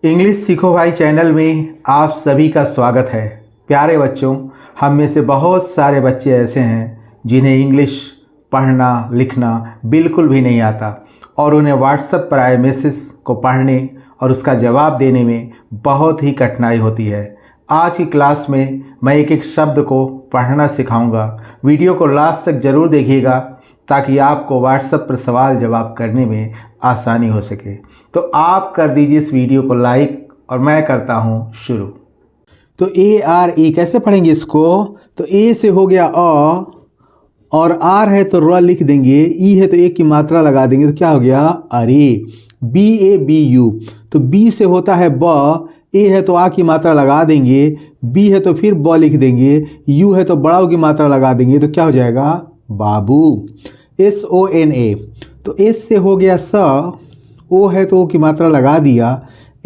English सीखो भाई channel में आप सभी का स्वागत है। प्यारे बच्चों, हम में से बहुत सारे बच्चे ऐसे हैं जिन्हें इंग्लिश पढ़ना लिखना बिल्कुल भी नहीं आता और उन्हें व्हाट्सएप पर आए मैसेज को पढ़ने और उसका जवाब देने में बहुत ही कठिनाई होती है। आज की क्लास में मैं एक एक शब्द को पढ़ना सिखाऊंगा। वीडियो को लास्ट तक ज़रूर देखिएगा ताकि आपको व्हाट्सएप पर सवाल जवाब करने में आसानी हो सके। तो आप कर दीजिए इस वीडियो को लाइक और मैं करता हूँ शुरू। तो ARE कैसे पढ़ेंगे इसको? तो ए से हो गया अ और आर है तो र लिख देंगे, ई है तो एक की मात्रा लगा देंगे तो क्या हो गया? अरे। BABU तो बी से होता है ब, ए है तो आ की मात्रा लगा देंगे, बी है तो फिर ब लिख देंगे, यू है तो बड़ा की मात्रा लगा देंगे तो क्या हो जाएगा? बाबू। SONA तो एस से हो गया स, ओ है तो ओ की मात्रा लगा दिया,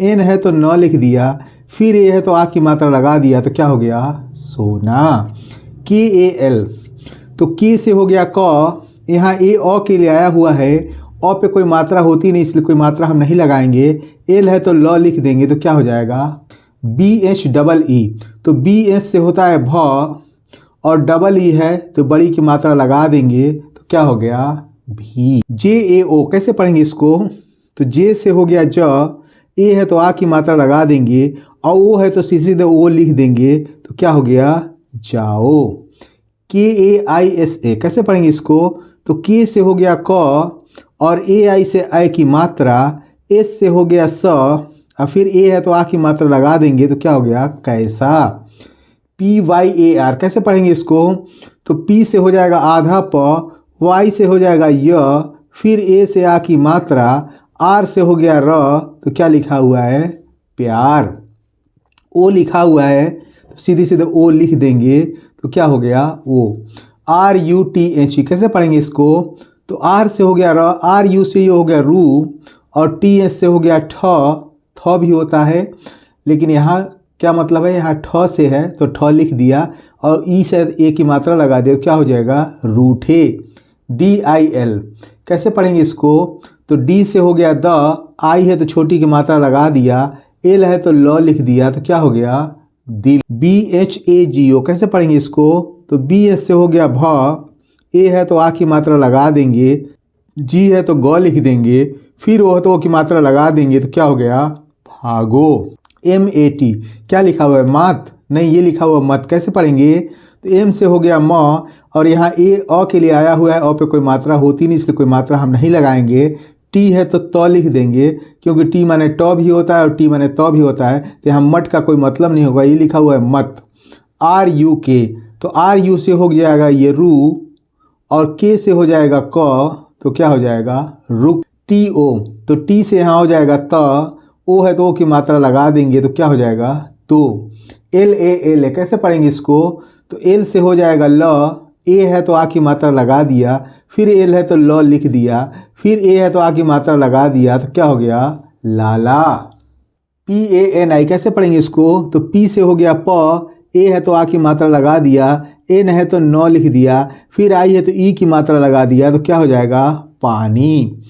एन है तो न लिख दिया, फिर ए है तो आ की मात्रा लगा दिया तो क्या हो गया? सोना। KAL तो के से हो गया क, यहाँ ए ओ के लिए आया हुआ है, ओ पे कोई मात्रा होती नहीं इसलिए कोई मात्रा हम नहीं लगाएंगे, एल है तो ल लिख देंगे तो क्या हो जाएगा? BHEE तो BS से होता है भ और डबल ई है तो बड़ी की मात्रा लगा देंगे तो क्या हो गया? भी। JAO कैसे पढ़ेंगे इसको? तो जे से हो गया ज, ए है तो आ की मात्रा लगा देंगे और ओ है तो सीधे ओ लिख देंगे तो क्या हो गया? जाओ। KAISA कैसे पढ़ेंगे इसको? तो के से हो गया क और AI से आई की मात्रा, एस से हो गया स और फिर ए है तो आ की मात्रा लगा देंगे तो क्या हो गया? कैसा। PYAR कैसे पढ़ेंगे इसको? तो P से हो जाएगा आधा प, Y से हो जाएगा य, फिर ए से आ की मात्रा, आर से हो गया र तो क्या लिखा हुआ है? प्यार। ओ लिखा हुआ है तो सीधे सीधे ओ लिख देंगे तो क्या हो गया? ओ। RUTH कैसे पढ़ेंगे इसको? तो आर से हो गया र, आर यू से ये हो गया रू और TH से हो गया ठ भी होता है लेकिन यहाँ क्या मतलब है? यहाँ ठ से है तो ठ लिख दिया और ई से ए की मात्रा लगा दिया तो क्या हो जाएगा? रूठे। DIL कैसे पढ़ेंगे इसको? तो डी से हो गया द, आई है तो छोटी की मात्रा लगा दिया, एल है तो ल लिख दिया तो क्या हो गया? दिल। BHAGO कैसे पढ़ेंगे इसको? तो BS से हो गया भ, ए है तो आ की मात्रा लगा देंगे, जी है तो ग लिख देंगे, फिर ओ है तो ओ की मात्रा लगा देंगे तो क्या हो गया? भागो। MAT क्या लिखा हुआ है? मात नहीं, ये लिखा हुआ मत। कैसे पढ़ेंगे? तो एम से हो गया म और यहाँ ए अ के लिए आया हुआ है, अ पे कोई मात्रा होती नहीं इसलिए कोई मात्रा हम नहीं लगाएंगे, टी है तो त लिख देंगे क्योंकि टी माने ट भी होता है और टी माने त भी होता है तो यहाँ मट का कोई मतलब नहीं होगा, ये लिखा हुआ है मत। RUK तो RU से हो जाएगा ये रू और के से हो जाएगा क तो क्या हो जाएगा? रुक। TO तो टी से यहाँ हो जाएगा त, ओ है तो ओ की मात्रा लगा देंगे तो क्या हो जाएगा? तो। LAL कैसे पढ़ेंगे इसको? तो एल से हो जाएगा ल, ए है तो आ की मात्रा लगा दिया, फिर एल है तो ल लिख दिया, फिर ए है तो आ की मात्रा लगा दिया तो क्या हो गया? लाला। PANI कैसे पढ़ेंगे इसको? तो पी से हो गया प, ए है तो आ की मात्रा लगा दिया, एन है तो न लिख दिया, फिर आई है तो ई की मात्रा लगा दिया तो क्या हो जाएगा? पानी।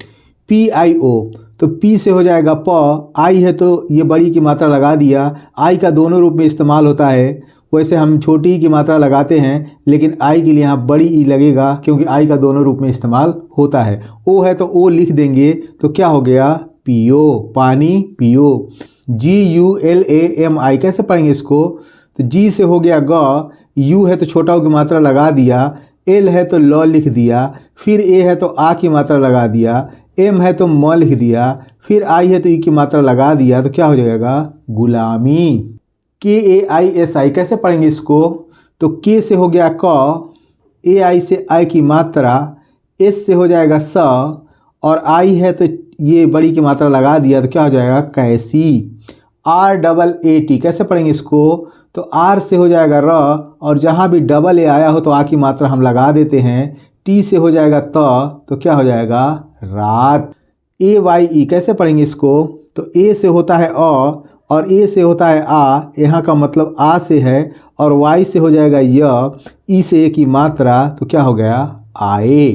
PIO तो पी से हो जाएगा प, आई है तो ये बड़ी की मात्रा लगा दिया, आई का दोनों रूप में इस्तेमाल होता है, वैसे हम छोटी ई की मात्रा लगाते हैं लेकिन आई के लिए यहाँ बड़ी ई लगेगा क्योंकि आई का दोनों रूप में इस्तेमाल होता है। ओ है तो ओ लिख देंगे तो क्या हो गया? पियो, पानी पियो। GULAMI कैसे पढ़ेंगे इसको? तो जी से हो गया ग, यू है तो छोटा ओ की मात्रा लगा दिया, एल है तो ल लिख दिया, फिर ए है तो आ की मात्रा लगा दिया, एम है तो म लिख दिया, फिर आई है तो ई की मात्रा लगा दिया तो क्या हो जाएगा? गुलामी। KAISI कैसे पढ़ेंगे इसको? तो के से हो गया क, ए आई से आई की मात्रा, एस से हो जाएगा स और आई है तो ये बड़ी की मात्रा लगा दिया तो क्या हो जाएगा? कैसी। RAAT कैसे पढ़ेंगे इसको? तो आर से हो जाएगा र और जहाँ भी डबल ए आया हो तो आ की मात्रा हम लगा देते हैं, टी से हो जाएगा त तो क्या हो जाएगा? रात। AYE कैसे पढ़ेंगे इसको? तो ए से होता है अ और ए से होता है आ, यहाँ का मतलब आ से है और वाई से हो जाएगा य, ई से ए की मात्रा तो क्या हो गया? आए।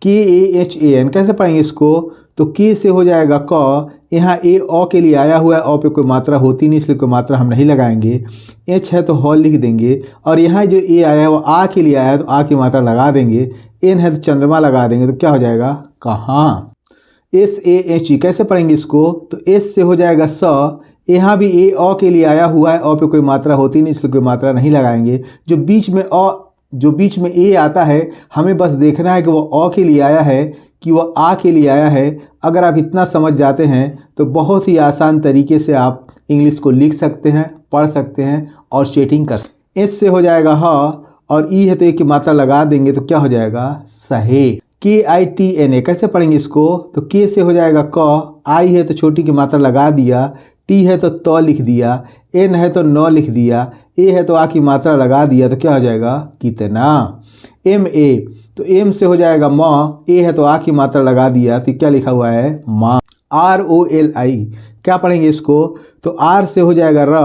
KAHAN कैसे पढ़ेंगे इसको? तो के से हो जाएगा क, यहाँ ए ओ के लिए आया हुआ है, ओ पे कोई मात्रा होती नहीं इसलिए कोई मात्रा हम नहीं लगाएंगे। एच है तो हॉल लिख देंगे, और यहाँ जो ए आया है वो आ के लिए आया है तो आ की मात्रा लगा देंगे। एन है तो चंद्रमा लगा देंगे, तो क्या हो जाएगा कहाँ। एस ए एच ई कैसे पढ़ेंगे इसको, तो एस से हो जाएगा स, यहाँ भी ए ओ के लिए आया हुआ है, ओ पे कोई मात्रा होती नहीं इसलिए कोई मात्रा नहीं लगाएंगे। जो बीच में ए आता है हमें बस देखना है कि वो ओ के लिए आया है कि वो आ के लिए आया है। अगर आप इतना समझ जाते हैं तो बहुत ही आसान तरीके से आप इंग्लिश को लिख सकते हैं, पढ़ सकते हैं और चेटिंग कर सकते हैं। एस से हो जाएगा ह, और ई है तो एक की मात्रा लगा देंगे तो क्या हो जाएगा सहे। के आई टी एन ए कैसे पढ़ेंगे इसको, तो के से हो जाएगा क, आई है तो छोटी की मात्रा लगा दिया, टी है तो त लिख दिया, एन है तो न लिख दिया, ए है तो आ की मात्रा लगा दिया तो क्या हो जाएगा कितना। एम ए तो एम से हो जाएगा म, ए है तो आ की मात्रा लगा दिया तो क्या लिखा हुआ है माँ। आर ओ एल आई क्या पढ़ेंगे इसको, तो आर से हो जाएगा र,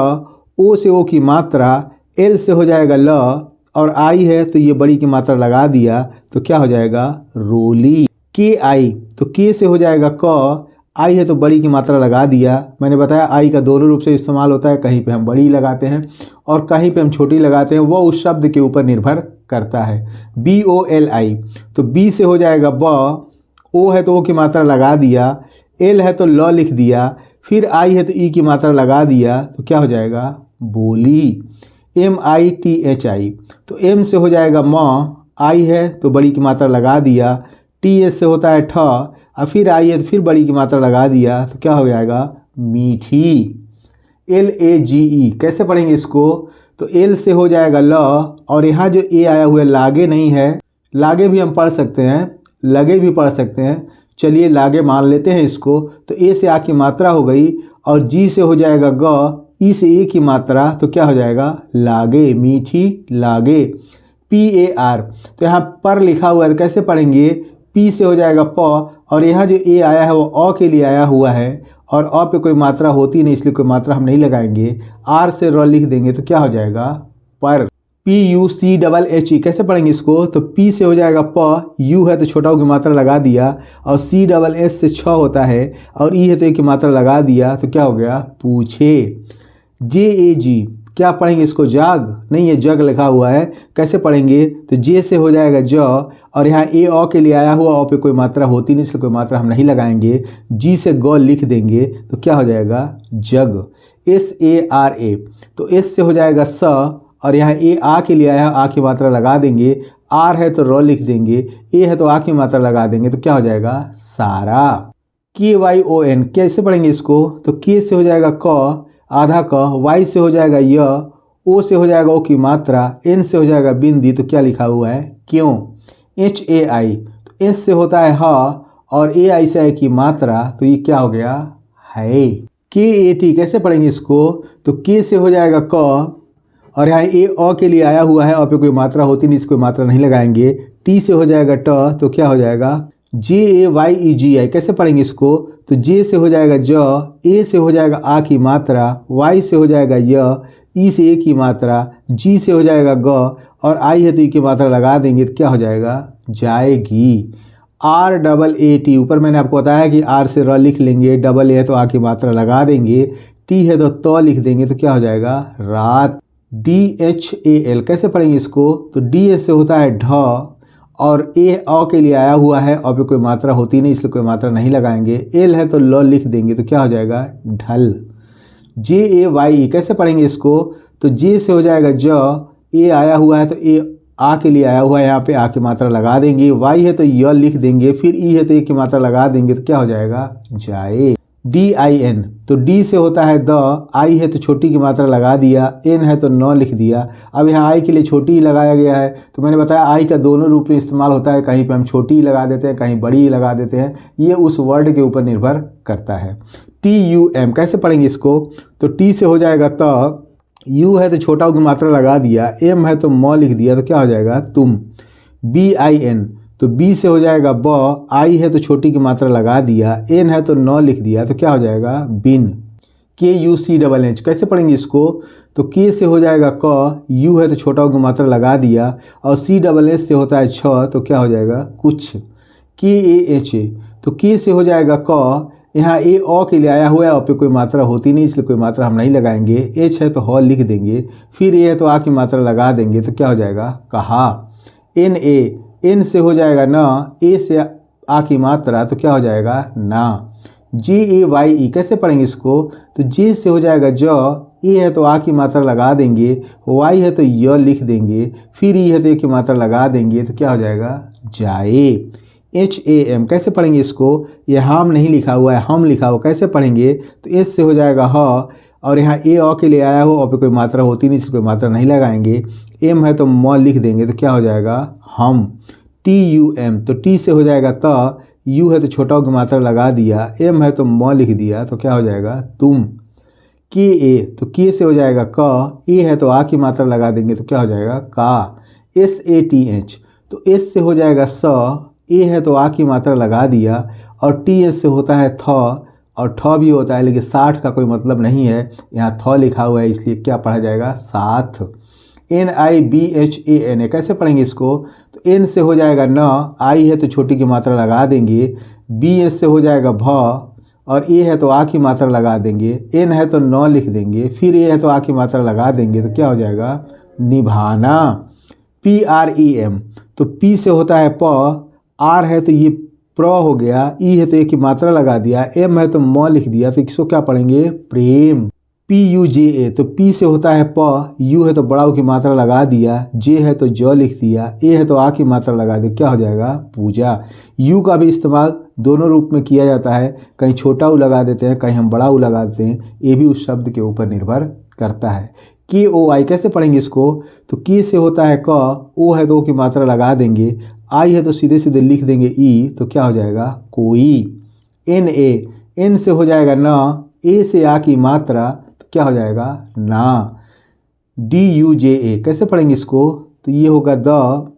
ओ से ओ की मात्रा, एल से हो जाएगा ल, और आई है तो ये बड़ी की मात्रा लगा दिया तो क्या हो जाएगा रोली। के आई तो के से हो जाएगा क, आई है तो बड़ी की मात्रा लगा दिया। मैंने बताया आई का दोनों रूप से इस्तेमाल होता है, कहीं पे हम बड़ी लगाते हैं और कहीं पे हम छोटी लगाते हैं, वो उस शब्द के ऊपर निर्भर करता है। बी ओ एल आई तो बी से हो जाएगा ब, ओ है तो ओ की मात्रा लगा दिया, एल है तो ल लिख दिया, फिर आई है तो ई की मात्रा लगा दिया तो क्या हो जाएगा बोली। M I T H I तो एम से हो जाएगा म, आई है तो बड़ी की मात्रा लगा दिया, टी एस से होता है ठ, और फिर आई है तो फिर बड़ी की मात्रा लगा दिया तो क्या हो जाएगा मीठी। एल ए जी ई कैसे पढ़ेंगे इसको, तो एल से हो जाएगा ल, और यहाँ जो ए आया हुआ है लागे नहीं है, लागे भी हम पढ़ सकते हैं, लगे भी पढ़ सकते हैं, चलिए लागे मान लेते हैं इसको। तो ए से आ की मात्रा हो गई, और जी से हो जाएगा ग, ई से ए की मात्रा तो क्या हो जाएगा लागे, मीठी लागे। पी ए आर तो यहाँ पर लिखा हुआ है कैसे पढ़ेंगे, पी से हो जाएगा प, और यहाँ जो ए आया है वो ओ के लिए आया हुआ है, और अ पे कोई मात्रा होती नहीं इसलिए कोई मात्रा हम नहीं लगाएंगे। आर से र लिख देंगे तो क्या हो जाएगा पर। P U C double H E कैसे पढ़ेंगे इसको, तो पी से हो जाएगा प, यू है तो छोटा की मात्रा लगा दिया, और सी डबल एस से 6 होता है, और ई है तो एक की मात्रा लगा दिया तो क्या हो गया पूछे। जे ए जी क्या पढ़ेंगे इसको, जाग नहीं है जग लिखा हुआ है, कैसे पढ़ेंगे, तो जे से हो जाएगा ज, और यहाँ ए ओ के लिए आया हुआ, ओ पे कोई मात्रा होती नहीं इसलिए कोई मात्रा हम नहीं लगाएंगे। जी से ग लिख देंगे तो क्या हो जाएगा जग। एस ए आर ए तो एस से हो जाएगा स, और यहाँ ए आ के लिए आया है, आ की मात्रा लगा देंगे, आर है तो र लिख देंगे, ए है तो आ की मात्रा लगा देंगे तो क्या हो जाएगा सारा। के वाई ओ एन कैसे पढ़ेंगे इसको, तो के से हो जाएगा क आधा क, वाई से हो जाएगा य, ओ से हो जाएगा ओ की मात्रा, एन से हो जाएगा बिंदी तो क्या लिखा हुआ है क्यों। एच ए आई तो एस से होता है ह, और ए आई से आई की मात्रा तो ये क्या हो गया है। के ए टी कैसे पढ़ेंगे इसको, तो के से हो जाएगा क, और यहाँ ए ओ के लिए आया हुआ है, और पे कोई मात्रा होती नहीं इसको मात्रा नहीं लगाएंगे। टी से हो जाएगा ट तो क्या हो जाएगा जे ए वाई ई जी आई कैसे पढ़ेंगे इसको, तो जे से हो जाएगा ज, ए से हो जाएगा आ की मात्रा, वाई से हो जाएगा य, ई से ए की मात्रा, जी से हो जाएगा ग, और आई है तो ई की मात्रा लगा देंगे तो क्या हो जाएगा जाएगी। आर डबल ए टी ऊपर मैंने आपको बताया कि आर से र लिख लेंगे, डबल ए है तो आ की मात्रा लगा देंगे, टी है तो त लिख देंगे तो क्या हो जाएगा रात। डी एच ए एल कैसे पढ़ेंगे इसको, तो डी एस से होता है ढ, और ए ओ के लिए आया हुआ है, और पे कोई मात्रा होती नहीं इसलिए कोई मात्रा नहीं लगाएंगे। एल है तो ल लिख देंगे तो क्या हो जाएगा ढल। जे ए वाई ई कैसे पढ़ेंगे इसको, तो जे से हो जाएगा ज, ए आया हुआ है तो ए आ के लिए आया हुआ है, यहाँ पे आ की मात्रा लगा देंगे, वाई है तो य लिख देंगे, फिर ई है तो ए की मात्रा लगा देंगे तो क्या हो जाएगा जाए। डी आई एन तो डी से होता है द, आई है तो छोटी की मात्रा लगा दिया, एन है तो न लिख दिया। अब यहाँ आई के लिए छोटी ही लगाया गया है, तो मैंने बताया आई का दोनों रूप में इस्तेमाल होता है, कहीं पे हम छोटी ही लगा देते हैं, कहीं बड़ी ही लगा देते हैं, ये उस वर्ड के ऊपर निर्भर करता है। टी यू एम कैसे पढ़ेंगे इसको, तो टी से हो जाएगा त, यू है तो छोटा की मात्रा लगा दिया, एम है तो म लिख दिया तो क्या हो जाएगा तुम। बी आई एन तो बी से हो जाएगा ब, आई है तो छोटी की मात्रा लगा दिया, एन है तो न लिख दिया तो क्या हो जाएगा बिन। के यू सी डबल एच कैसे पढ़ेंगे इसको, तो के से हो जाएगा क, यू है तो छोटा की मात्रा लगा दिया, और सी डबल एच से होता है छ तो क्या हो जाएगा कुछ। के ए एच ए तो के से हो जाएगा क, यहाँ ए ओ के लिए आया हुआ है, और पे कोई मात्रा होती नहीं इसलिए कोई मात्रा हम नहीं लगाएंगे। एच है तो ह लिख देंगे, फिर ए है तो आ की मात्रा लगा देंगे तो क्या हो जाएगा कहा। एन ए, एन से हो जाएगा न, ए से आ की मात्रा तो क्या हो जाएगा ना। जे ए वाई ई कैसे पढ़ेंगे इसको, तो जे से हो जाएगा ज, ए है तो आ की मात्रा लगा देंगे, वाई है तो य लिख देंगे, फिर ई है तो ए की मात्रा लगा देंगे तो क्या हो जाएगा जाए। एच ए एम कैसे पढ़ेंगे इसको, ये हम नहीं लिखा हुआ है, हम लिखा हुआ, कैसे पढ़ेंगे तो एच से हो जाएगा ह, और यहाँ ए ओ के लिए आया हो और पे कोई मात्रा होती नहीं इसलिए कोई मात्रा नहीं लगाएंगे। एम है तो म लिख देंगे तो क्या हो जाएगा हम। टी यू एम, तो टी से हो जाएगा त, यू है तो छोटा की मात्रा लगा दिया, एम है तो म लिख दिया तो क्या हो जाएगा तुम। के ए, तो के से हो जाएगा क, ए है तो आ की मात्रा लगा देंगे तो क्या हो जाएगा का। एस ए टी एच, तो एस से हो जाएगा स, ए है तो आ की मात्रा लगा दिया, और टी एस से होता है थ, और ठ भी होता है लेकिन 60 का कोई मतलब नहीं है, यहाँ थ लिखा हुआ है इसलिए क्या पढ़ा जाएगा साथ। N I B H A N A कैसे पढ़ेंगे इसको, तो एन से हो जाएगा न, आई है तो छोटी की मात्रा लगा देंगे, बी एस से हो जाएगा भ, और ए है तो आ की मात्रा लगा देंगे, एन है तो न लिख देंगे, फिर ए है तो आ की मात्रा लगा देंगे तो क्या हो जाएगा निभाना। पी आर ई एम, तो पी से होता है प, आर है तो ये प्र हो गया, ई है तो ए की मात्रा लगा दिया, एम है तो म लिख दिया तो इसको क्या पढ़ेंगे प्रेम। पी यू जे ए, तो पी से होता है प, यू है तो बड़ा की मात्रा लगा दिया, जे है तो ज लिख दिया, ए है तो आ की मात्रा लगा दिया, क्या हो जाएगा पूजा। यू का भी इस्तेमाल दोनों रूप में किया जाता है, कहीं छोटा ऊ लगा देते हैं कहीं हम बड़ा ऊ लगा देते हैं, ये भी उस शब्द के ऊपर निर्भर करता है। के ओ आई कैसे पढ़ेंगे इसको, तो के से होता है क, ओ है तो ओ की मात्रा लगा देंगे, आई है तो सीधे सीधे लिख देंगे ई तो क्या हो जाएगा कोई। एन ए, एन से हो जाएगा न, ए से आ की मात्रा तो क्या हो जाएगा ना। डी यू जे ए कैसे पढ़ेंगे इसको, तो ये होगा द,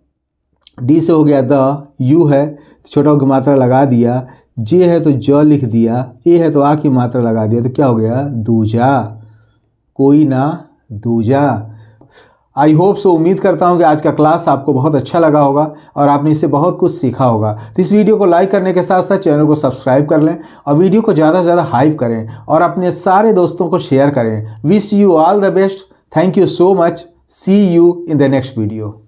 डी से हो गया द, यू है तो छोटा की मात्रा लगा दिया, जे है तो ज लिख दिया, ए है तो आ की मात्रा लगा दिया तो क्या हो गया दूजा, कोई ना दूजा। आई होप सो, उम्मीद करता हूँ कि आज का क्लास आपको बहुत अच्छा लगा होगा और आपने इससे बहुत कुछ सीखा होगा। तो इस वीडियो को लाइक करने के साथ साथ चैनल को सब्सक्राइब कर लें और वीडियो को ज़्यादा से ज़्यादा हाइप करें और अपने सारे दोस्तों को शेयर करें। Wish you all the best. Thank you so much. See you in the next video.